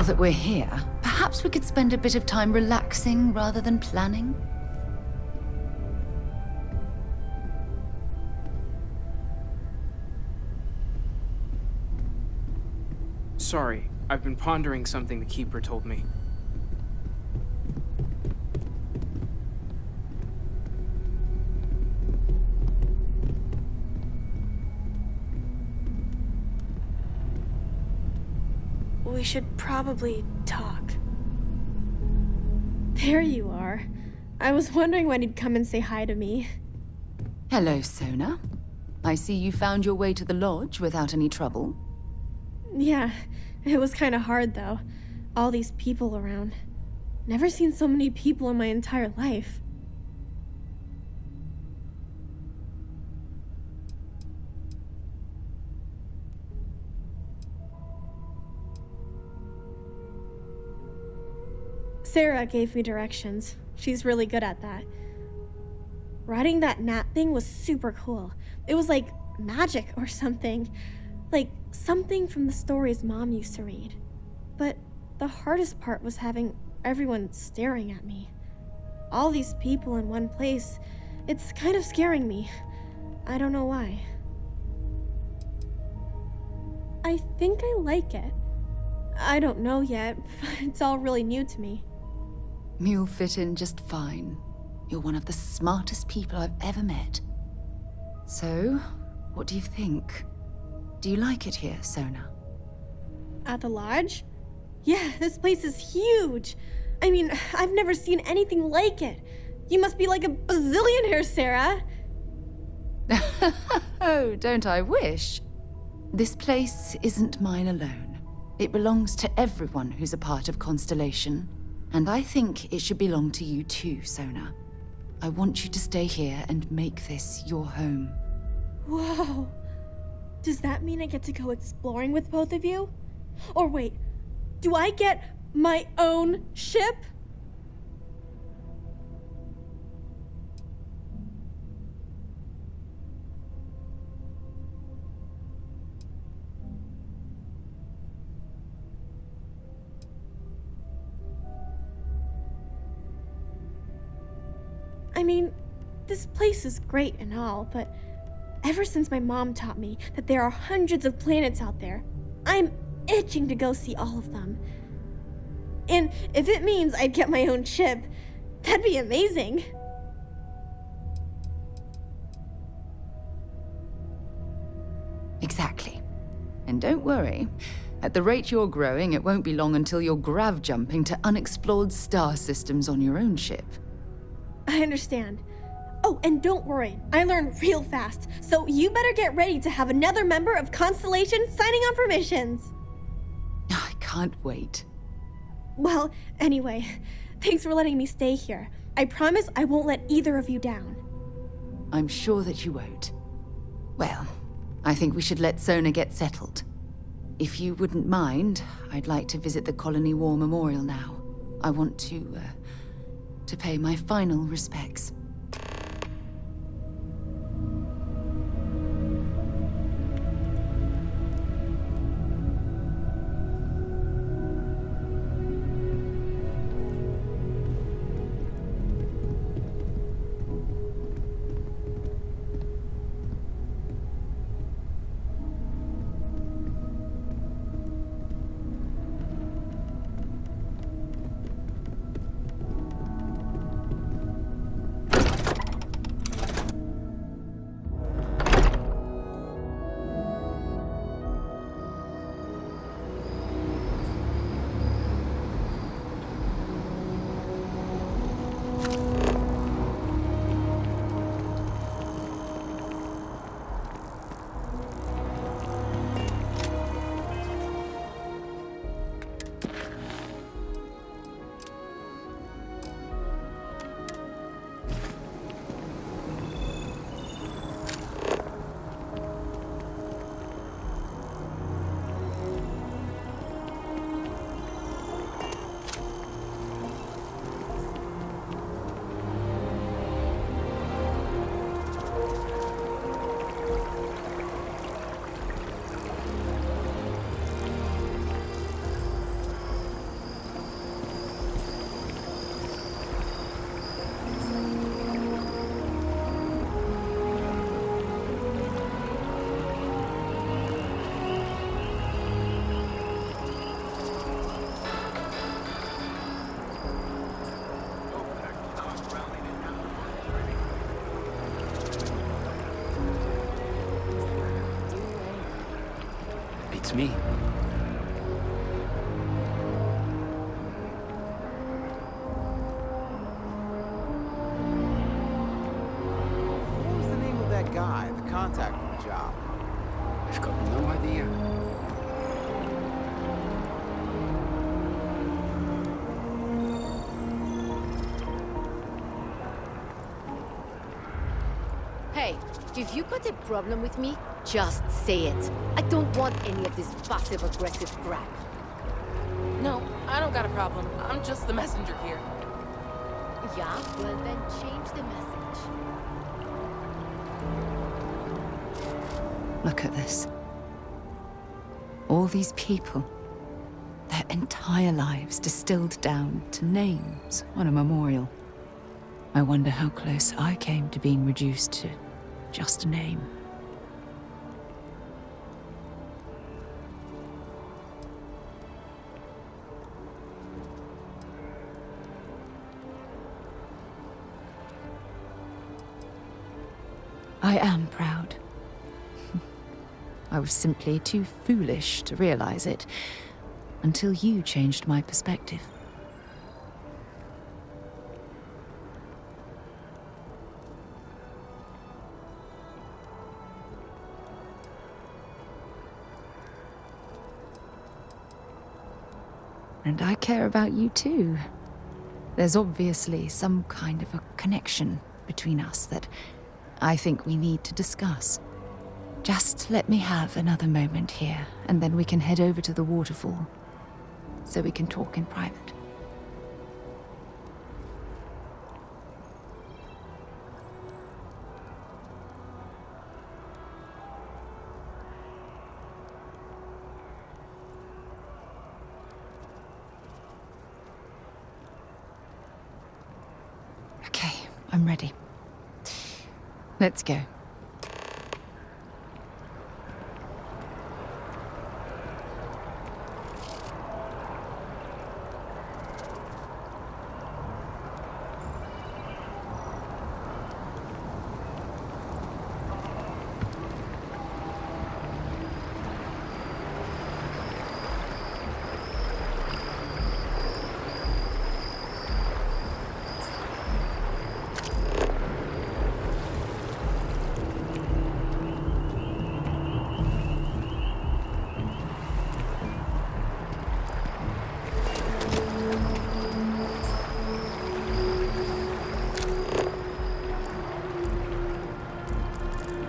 that we're here, perhaps we could spend a bit of time relaxing rather than planning? Sorry, I've been pondering something the Keeper told me. We should probably talk. There you are. I was wondering when he'd come and say hi to me. Hello, Sona. I see you found your way to the lodge without any trouble. Yeah, it was kind of hard though. All these people around. Never seen so many people in my entire life. Sarah gave me directions. She's really good at that. Riding that gnat thing was super cool. It was like magic or something. Like something from the stories Mom used to read. But the hardest part was having everyone staring at me. All these people in one place. It's kind of scaring me. I don't know why. I think I like it. I don't know yet. It's all really new to me. You'll fit in just fine. You're one of the smartest people I've ever met. So, what do you think? Do you like it here, Sona? At the lodge? Yeah, this place is huge. I mean, I've never seen anything like it. You must be like a bazillionaire, Sarah. Oh, don't I wish? This place isn't mine alone. It belongs to everyone who's a part of Constellation. And I think it should belong to you too, Sona. I want you to stay here and make this your home. Whoa. Does that mean I get to go exploring with both of you? Or wait, do I get my own ship? I mean, this place is great and all, but ever since my mom taught me that there are hundreds of planets out there, I'm itching to go see all of them. And if it means I'd get my own ship, that'd be amazing. Exactly. And don't worry. At the rate you're growing, it won't be long until you're grav jumping to unexplored star systems on your own ship. I understand. Oh, and don't worry, I learn real fast, so you better get ready to have another member of Constellation signing on for missions. I can't wait. Well, anyway, thanks for letting me stay here. I promise I won't let either of you down. I'm sure that you won't. Well, I think we should let Sona get settled. If you wouldn't mind, I'd like to visit the Colony War Memorial now. I want to pay my final respects. It's me. What was the name of that guy, the contact for the job? I've got no idea. Hey, if you got a problem with me, just say it. I don't want any of this passive-aggressive crap. No, I don't got a problem. I'm just the messenger here. Yeah? Well, then change the message. Look at this. All these people. Their entire lives distilled down to names on a memorial. I wonder how close I came to being reduced to just a name. I am proud. I was simply too foolish to realize it until you changed my perspective. And I care about you too. There's obviously some kind of a connection between us that I think we need to discuss. Just let me have another moment here, and then we can head over to the waterfall, so we can talk in private. Okay, I'm ready. Let's go.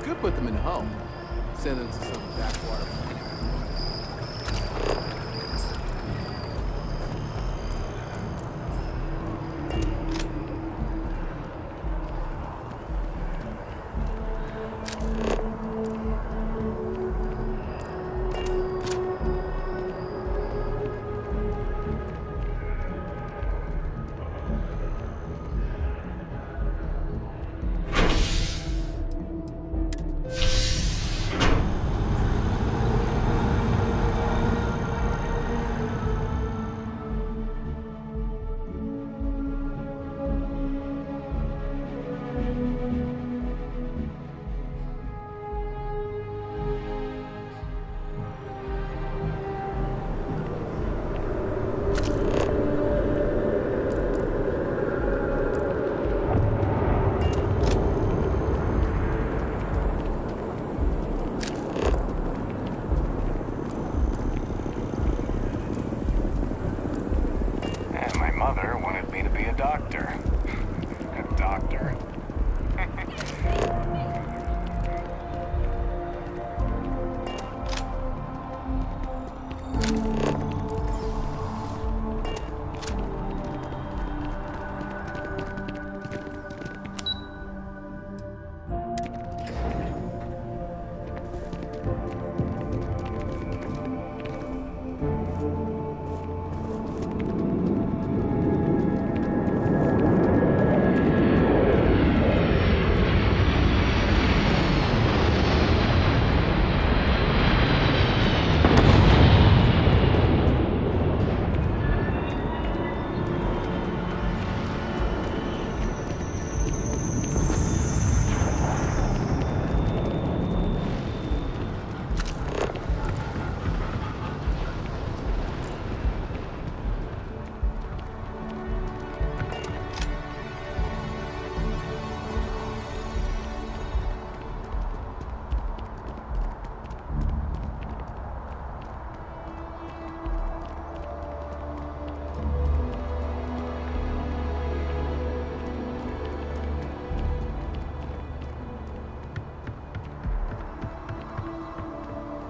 Could put them in a home. Send them to some backwater planet.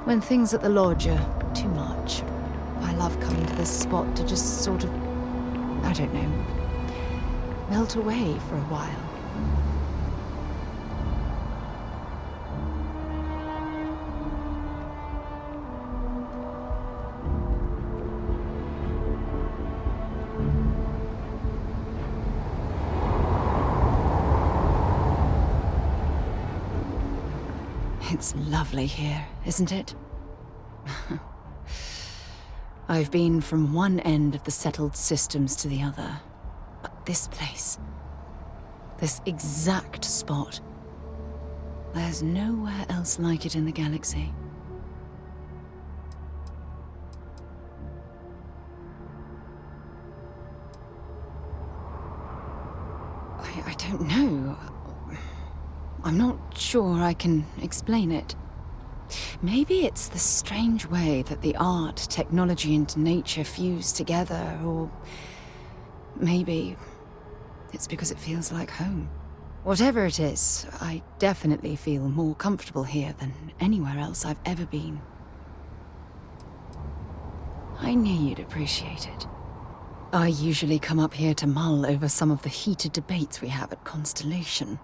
When things at the lodge are too much, I love coming to this spot to just sort of, I don't know, melt away for a while. It's lovely here, isn't it? I've been from one end of the settled systems to the other. But this place, this exact spot, there's nowhere else like it in the galaxy. I don't know. I'm not sure I can explain it. Maybe it's the strange way that the art, technology, and nature fuse together, or maybe it's because it feels like home. Whatever it is, I definitely feel more comfortable here than anywhere else I've ever been. I knew you'd appreciate it. I usually come up here to mull over some of the heated debates we have at Constellation.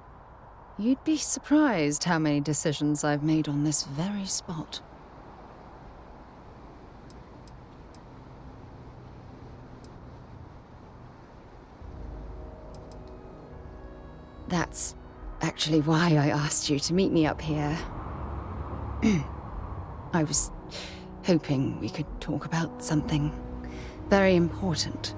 You'd be surprised how many decisions I've made on this very spot. That's actually why I asked you to meet me up here. I was hoping we could talk about something very important.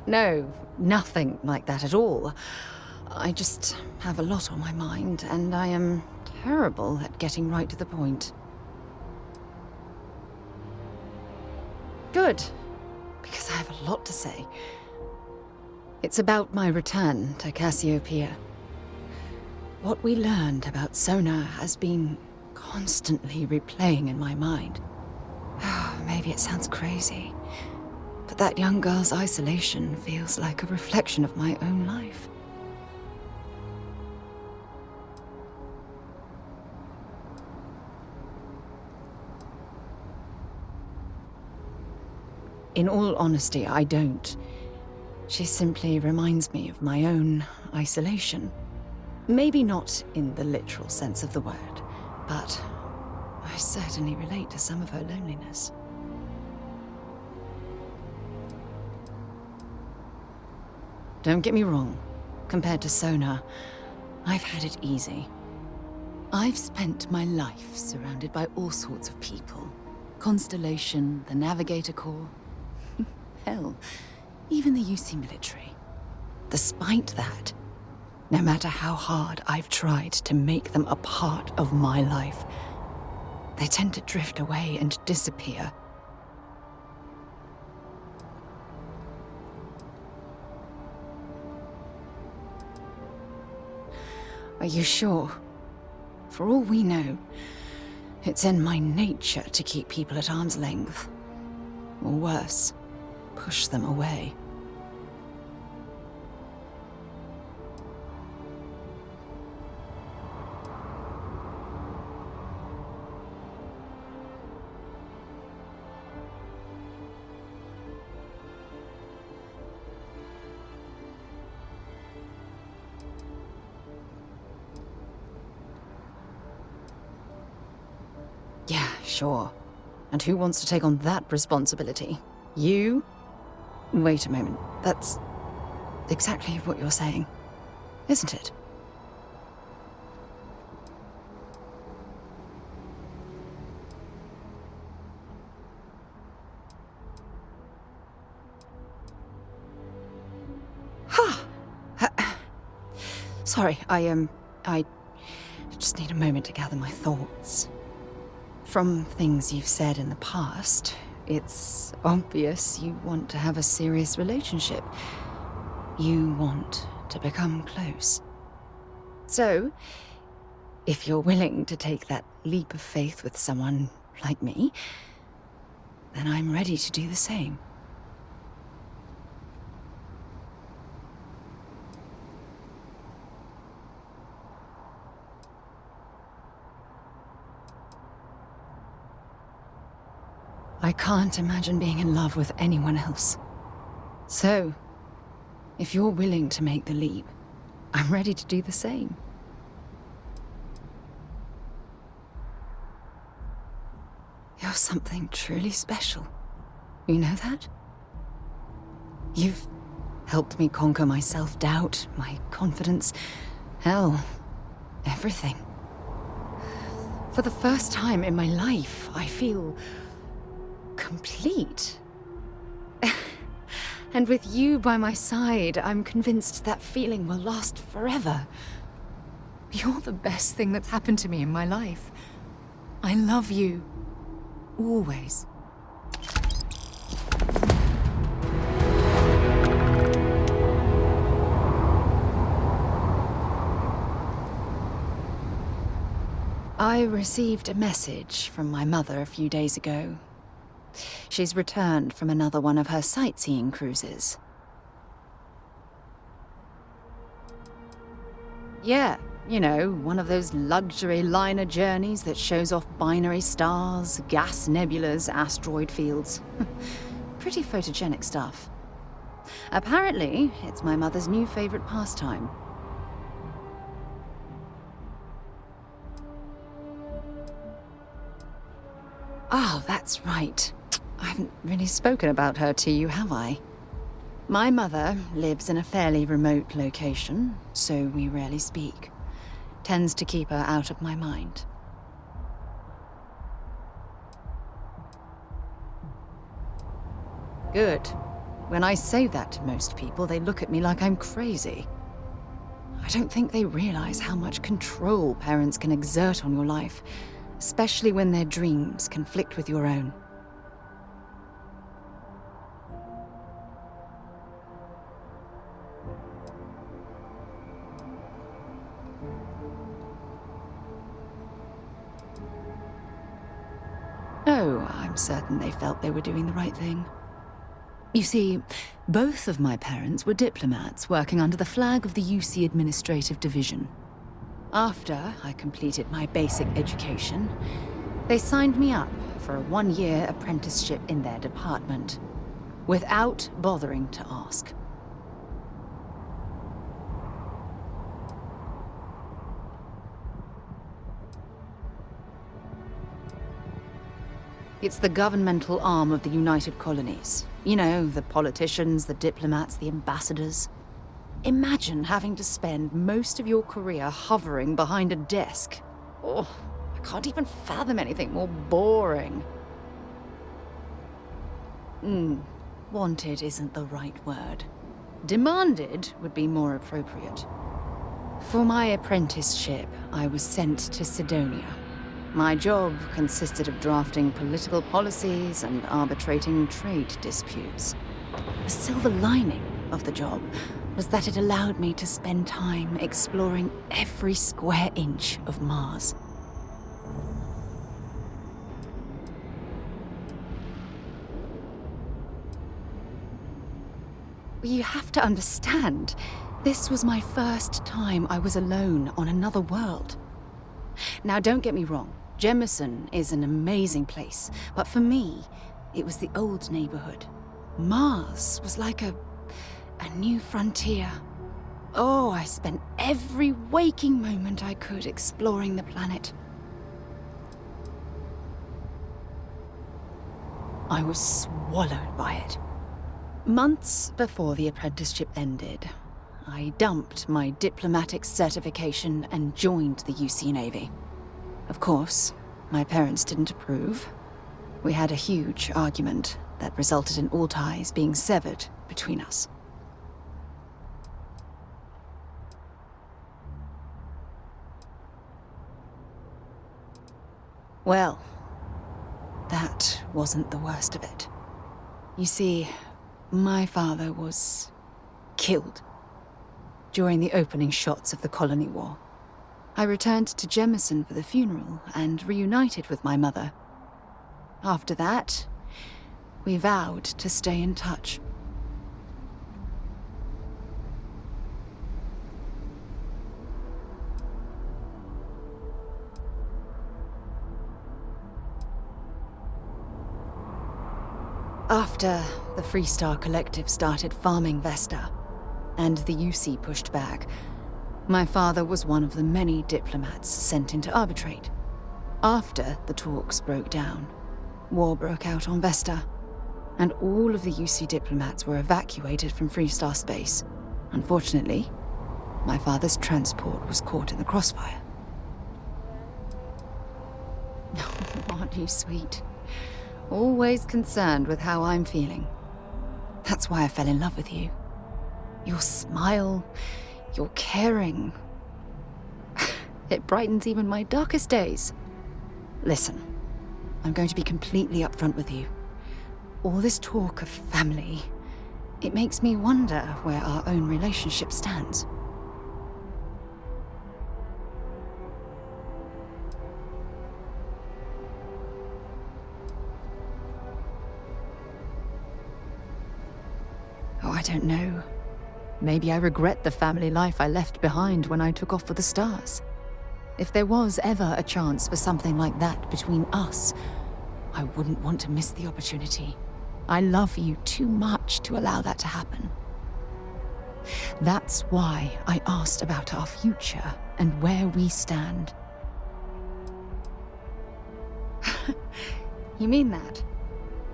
No, nothing like that at all. I just have a lot on my mind, and I am terrible at getting right to the point. Good, because I have a lot to say. It's about my return to Cassiopeia. What we learned about Sona has been constantly replaying in my mind. Maybe it sounds crazy, but that young girl's isolation feels like a reflection of my own life. In all honesty, I don't. She simply reminds me of my own isolation. Maybe not in the literal sense of the word, but I certainly relate to some of her loneliness. Don't get me wrong. Compared to Sona, I've had it easy. I've spent my life surrounded by all sorts of people. Constellation, the Navigator Corps. Hell, even the UC military. Despite that, no matter how hard I've tried to make them a part of my life, they tend to drift away and disappear. Are you sure? For all we know, it's in my nature to keep people at arm's length. Or worse, push them away. Yeah, sure. And who wants to take on that responsibility? You? Wait a moment. That's exactly what you're saying, isn't it? Ha! Sorry, I just need a moment to gather my thoughts. From things you've said in the past, it's obvious you want to have a serious relationship. You want to become close. So, If you're willing to take that leap of faith with someone like me, then I'm ready to do the same. I can't imagine being in love with anyone else. So, if you're willing to make the leap, I'm ready to do the same. You're something truly special. You know that? You've helped me conquer my self-doubt, my confidence, hell, everything. For the first time in my life, I feel complete. And with you by my side, I'm convinced that feeling will last forever. You're the best thing that's happened to me in my life. I love you. Always. I received a message from my mother a few days ago. She's returned from another one of her sightseeing cruises. Yeah, you know, one of those luxury liner journeys that shows off binary stars, gas nebulas, asteroid fields. Pretty photogenic stuff. Apparently, it's my mother's new favorite pastime. Oh, that's right. I haven't really spoken about her to you, have I? My mother lives in a fairly remote location, so we rarely speak. Tends to keep her out of my mind. Good. When I say that to most people, they look at me like I'm crazy. I don't think they realize how much control parents can exert on your life, especially when their dreams conflict with your own. Oh, I'm certain they felt they were doing the right thing. You see, both of my parents were diplomats working under the flag of the UC Administrative Division. After I completed my basic education, they signed me up for a one-year apprenticeship in their department, without bothering to ask. It's the governmental arm of the United Colonies. You know, the politicians, the diplomats, the ambassadors. Imagine having to spend most of your career hovering behind a desk. Oh, I can't even fathom anything more boring. Wanted isn't the right word. Demanded would be more appropriate. For my apprenticeship, I was sent to Sidonia. My job consisted of drafting political policies and arbitrating trade disputes. The silver lining of the job was that it allowed me to spend time exploring every square inch of Mars. You have to understand, this was my first time I was alone on another world. Now, don't get me wrong. Jemison is an amazing place, but for me, it was the old neighborhood. Mars was like a new frontier. Oh, I spent every waking moment I could exploring the planet. I was swallowed by it. Months before the apprenticeship ended, I dumped my diplomatic certification and joined the UC Navy. Of course, my parents didn't approve. We had a huge argument that resulted in all ties being severed between us. Well, that wasn't the worst of it. You see, my father was killed during the opening shots of the Colony War. I returned to Jemison for the funeral and reunited with my mother. After that, we vowed to stay in touch. After the Freestar Collective started farming Vesta, and the UC pushed back, my father was one of the many diplomats sent in to arbitrate. After the talks broke down, war broke out on Vesta, and all of the UC diplomats were evacuated from Freestar space. Unfortunately, my father's transport was caught in the crossfire. Aren't you sweet? Always concerned with how I'm feeling. That's why I fell in love with you. Your smile, your caring. It brightens even my darkest days. Listen, I'm going to be completely upfront with you. All this talk of family, it makes me wonder where our own relationship stands. Oh, I don't know. Maybe I regret the family life I left behind when I took off for the stars. If there was ever a chance for something like that between us, I wouldn't want to miss the opportunity. I love you too much to allow that to happen. That's why I asked about our future and where we stand. You mean that?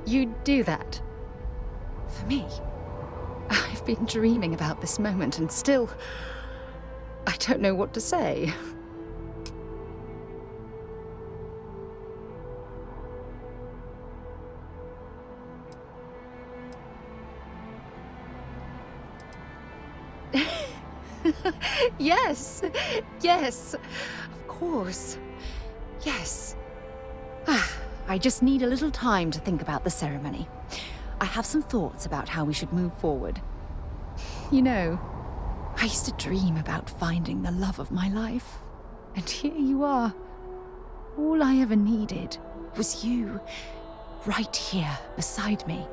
You'd do that? For me? I've been dreaming about this moment and still, I don't know what to say. Yes, of course. Yes. I just need a little time to think about the ceremony. I have some thoughts about how we should move forward. You know, I used to dream about finding the love of my life. And here you are. All I ever needed was you, right here beside me.